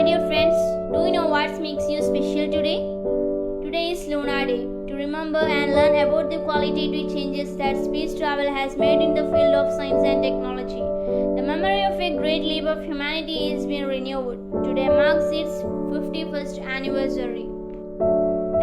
dear friends, do you know what makes you special today? Today is Lunar Day, to remember and learn about the qualitative changes that space travel has made in the field of science and technology. The memory of a great leap of humanity is being renewed. Today marks its 51st anniversary.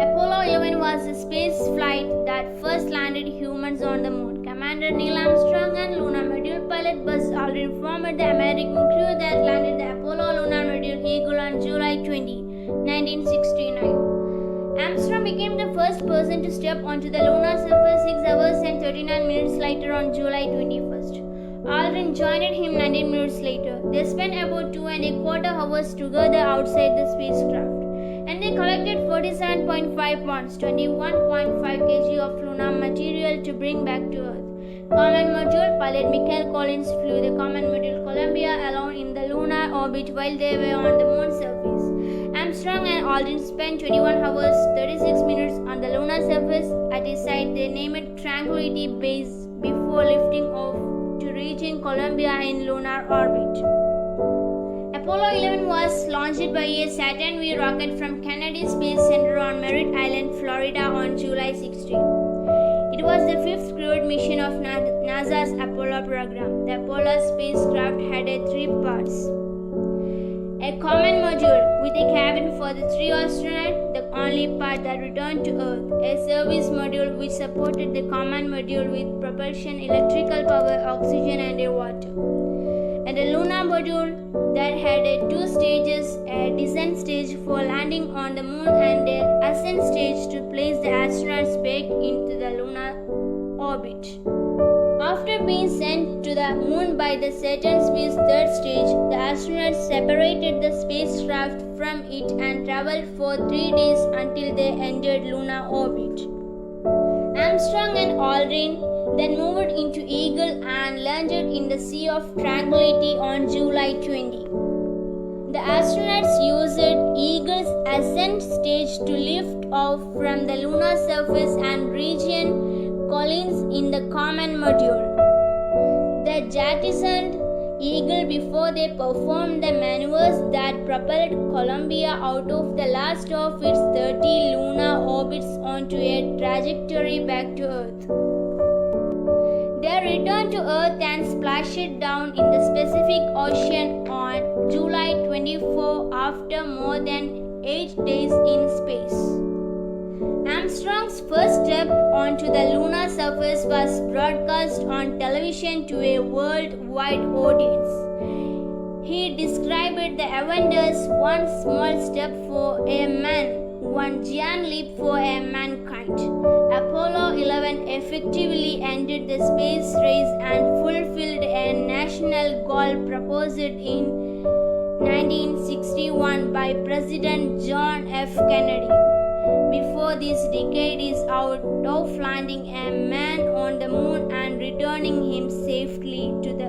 Apollo 11 was the space flight that first landed humans on the moon. Commander Neil Armstrong and Lunar module pilot Buzz Aldrin formed the American crew that landed the Apollo Lunar module Eagle on July 20, 1969. Armstrong became the first person to step onto the lunar surface 6 hours and 39 minutes later on July 21st. Aldrin joined him 19 minutes later. They spent about 2.25 hours together outside the spacecraft, and they collected 47.5 pounds, 21.5 kg of lunar material to bring back to Earth. Command Module pilot Michael Collins flew the Command Module Columbia alone in the lunar orbit while they were on the moon's surface. Armstrong and Aldrin spent 21 hours 36 minutes on the lunar surface at a site they named Tranquility Base before lifting off to reaching Columbia in lunar orbit. Apollo 11 was launched by a Saturn V rocket from Kennedy Space Center on Merritt Island, Florida on July 16. It was the fifth crewed mission of NASA's Apollo program. The Apollo spacecraft had three parts: a common module with a cabin for the three astronauts, the only part that returned to Earth; a service module which supported the command module with propulsion, electrical power, oxygen, and water; and a lunar module that had two stages, a descent stage for landing on the moon and an ascent stage to place the astronauts back into the lunar orbit. After being sent to the moon by the Saturn V's third stage, the astronauts separated the spacecraft from it and traveled for 3 days until they entered lunar orbit. Armstrong and Aldrin then moved into Eagle and landed in the Sea of Tranquility on July 20. The astronauts used Eagle's ascent stage to lift off from the lunar surface and rejoin Collins in the command module. They jettisoned Eagle before they performed the maneuvers that propelled Columbia out of the last of its 30 lunar orbits onto a trajectory back to Earth. They returned to Earth and splashed down in the Pacific Ocean on July 24 after more than 8 days in space. Armstrong's first step onto the lunar surface was broadcast on television to a worldwide audience. He described the event as one small step for a man, one giant leap for a mankind. Apollo 11 effectively ended the space race and fulfilled a national goal proposed in 1961 by President John F. Kennedy. Before this decade is out of landing a man on the moon and returning him safely to the